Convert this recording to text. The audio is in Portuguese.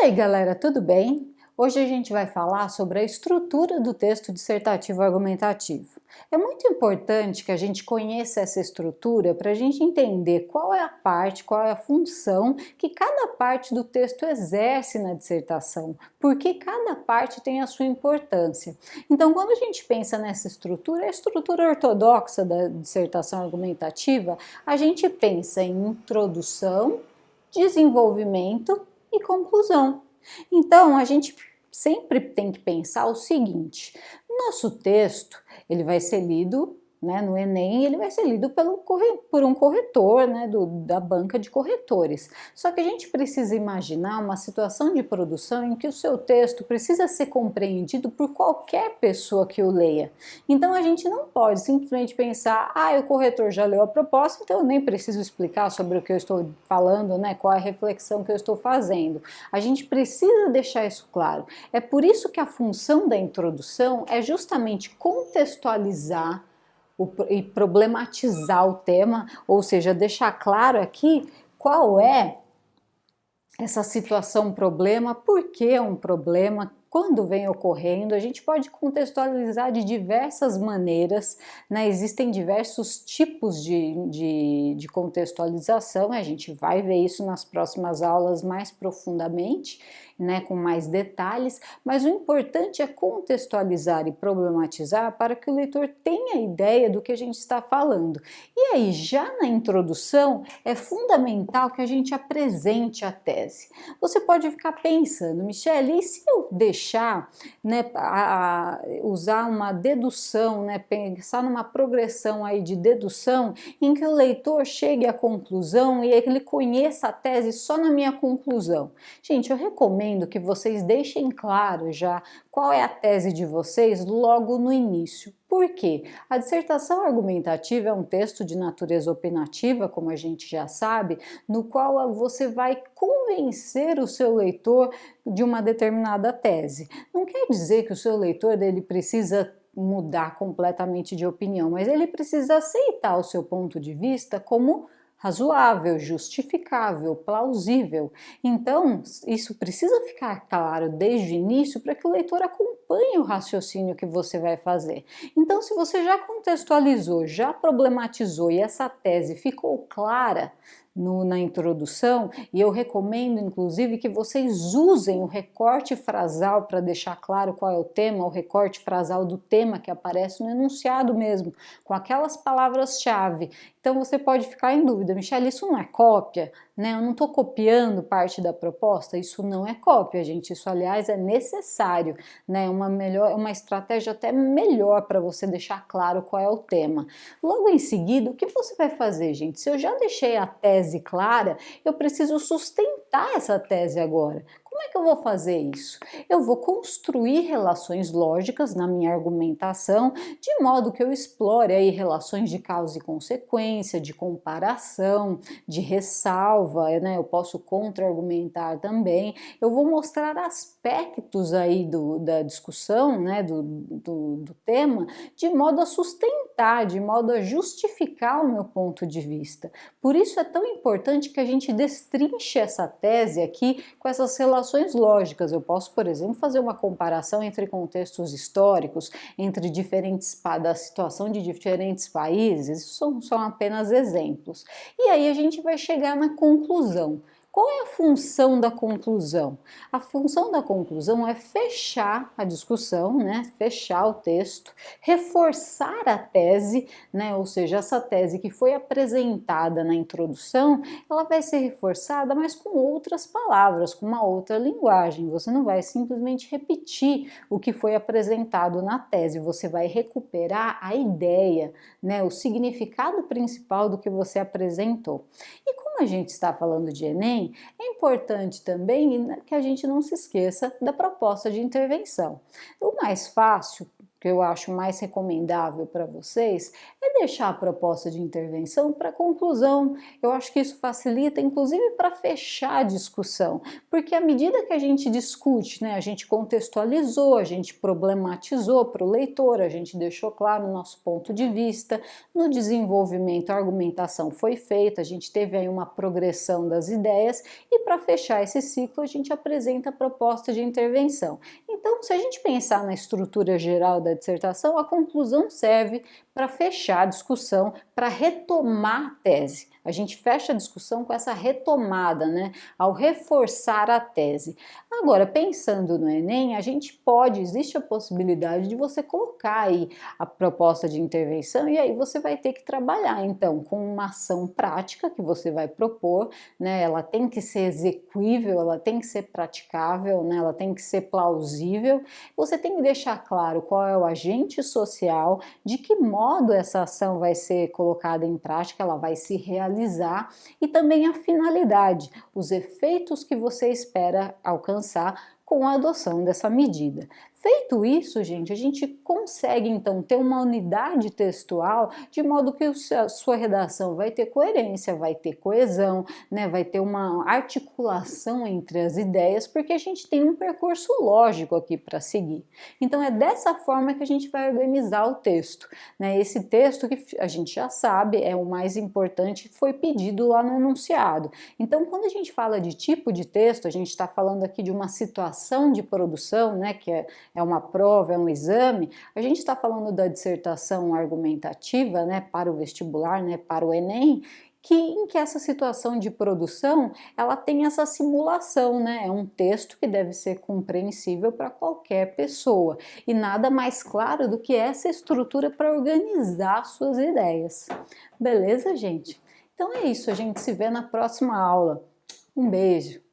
aí, galera, tudo bem? Hoje a gente vai falar sobre a estrutura do texto dissertativo argumentativo. É muito importante que a gente conheça essa estrutura para a gente entender qual é a parte, qual é a função que cada parte do texto exerce na dissertação, porque cada parte tem a sua importância. Então, quando a gente pensa nessa estrutura, a estrutura ortodoxa da dissertação argumentativa, a gente pensa em introdução, desenvolvimento e conclusão. Então, a gente sempre tem que pensar o seguinte: nosso texto ele vai ser lido, no Enem, ele vai ser lido por um corretor, da banca de corretores. Só que a gente precisa imaginar uma situação de produção em que o seu texto precisa ser compreendido por qualquer pessoa que o leia. Então a gente não pode simplesmente pensar, o corretor já leu a proposta, então eu nem preciso explicar sobre o que eu estou falando, qual é a reflexão que eu estou fazendo. A gente precisa deixar isso claro. É por isso que a função da introdução é justamente contextualizar e problematizar o tema, ou seja, deixar claro aqui qual é essa situação problema, por que é um problema, quando vem ocorrendo. A gente pode contextualizar de diversas maneiras, existem diversos tipos de contextualização, a gente vai ver isso nas próximas aulas mais profundamente, com mais detalhes, mas o importante é contextualizar e problematizar para que o leitor tenha ideia do que a gente está falando. E aí, já na introdução, é fundamental que a gente apresente a tese. Você pode ficar pensando, Michele, e se eu deixar, usar uma dedução, pensar numa progressão aí de dedução em que o leitor chegue à conclusão e ele conheça a tese só na minha conclusão? Gente, eu recomendo que vocês deixem claro já qual é a tese de vocês logo no início. Por quê? A dissertação argumentativa é um texto de natureza opinativa, como a gente já sabe, no qual você vai convencer o seu leitor de uma determinada tese. Não quer dizer que o seu leitor ele precisa mudar completamente de opinião, mas ele precisa aceitar o seu ponto de vista como razoável, justificável, plausível. Então, isso precisa ficar claro desde o início para que o leitor acompanhe o raciocínio que você vai fazer. Então, se você já contextualizou, já problematizou e essa tese ficou clara na introdução, e eu recomendo inclusive que vocês usem o recorte frasal para deixar claro qual é o tema, o recorte frasal do tema que aparece no enunciado mesmo, com aquelas palavras-chave. Então você pode ficar em dúvida, Michele, isso não é cópia? Eu não estou copiando parte da proposta? Isso não é cópia, gente. Isso, aliás, é necessário, uma estratégia até melhor para você deixar claro qual é o tema. Logo em seguida, o que você vai fazer, gente? Se eu já deixei a tese clara, eu preciso sustentar essa tese agora. Como é que eu vou fazer isso? Eu vou construir relações lógicas na minha argumentação, de modo que eu explore aí relações de causa e consequência, de comparação, de ressalva, eu posso contra-argumentar também. Eu vou mostrar aspectos aí da discussão, do tema, de modo a sustentar, de modo a justificar o meu ponto de vista. Por isso é tão importante que a gente destrinche essa tese aqui com essas relações lógicas. Eu posso, por exemplo, fazer uma comparação entre contextos históricos, entre da situação de diferentes países. Isso são apenas exemplos. E aí a gente vai chegar na conclusão. Qual é a função da conclusão? A função da conclusão é fechar a discussão, fechar o texto, reforçar a tese, ou seja, essa tese que foi apresentada na introdução, ela vai ser reforçada, mas com outras palavras, com uma outra linguagem. Você não vai simplesmente repetir o que foi apresentado na tese, você vai recuperar a ideia, o significado principal do que você apresentou. E como a gente está falando de Enem, é importante também que a gente não se esqueça da proposta de intervenção. O mais fácil que eu acho mais recomendável para vocês é deixar a proposta de intervenção para conclusão. Eu acho que isso facilita, inclusive, para fechar a discussão, porque à medida que a gente discute, né, a gente contextualizou, a gente problematizou para o leitor, a gente deixou claro o nosso ponto de vista, no desenvolvimento a argumentação foi feita, a gente teve aí uma progressão das ideias e para fechar esse ciclo a gente apresenta a proposta de intervenção. Então, se a gente pensar na estrutura geral da dissertação, a conclusão serve para fechar a discussão, para retomar a tese. A gente fecha a discussão com essa retomada, né? Ao reforçar a tese. Agora, pensando no Enem, existe a possibilidade de você colocar aí a proposta de intervenção e aí você vai ter que trabalhar, então, com uma ação prática que você vai propor, né? Ela tem que ser execuível, ela tem que ser praticável, né? Ela tem que ser plausível. Você tem que deixar claro qual é o agente social, de que modo essa ação vai ser colocada em prática, ela vai se realizar e também a finalidade, os efeitos que você espera alcançar com a adoção dessa medida. Feito isso, gente, a gente consegue então ter uma unidade textual de modo que a sua redação vai ter coerência, vai ter coesão, né, vai ter uma articulação entre as ideias, porque a gente tem um percurso lógico aqui para seguir. Então é dessa forma que a gente vai organizar o texto, né? Esse texto que a gente já sabe é o mais importante, foi pedido lá no enunciado. Então, quando a gente fala de tipo de texto, a gente está falando aqui de uma situação de produção, né, que é uma prova, é um exame, a gente está falando da dissertação argumentativa, né, para o vestibular, né, para o Enem, em que essa situação de produção, ela tem essa simulação, né, é um texto que deve ser compreensível para qualquer pessoa, e nada mais claro do que essa estrutura para organizar suas ideias. Beleza, gente? Então é isso, a gente se vê na próxima aula. Um beijo!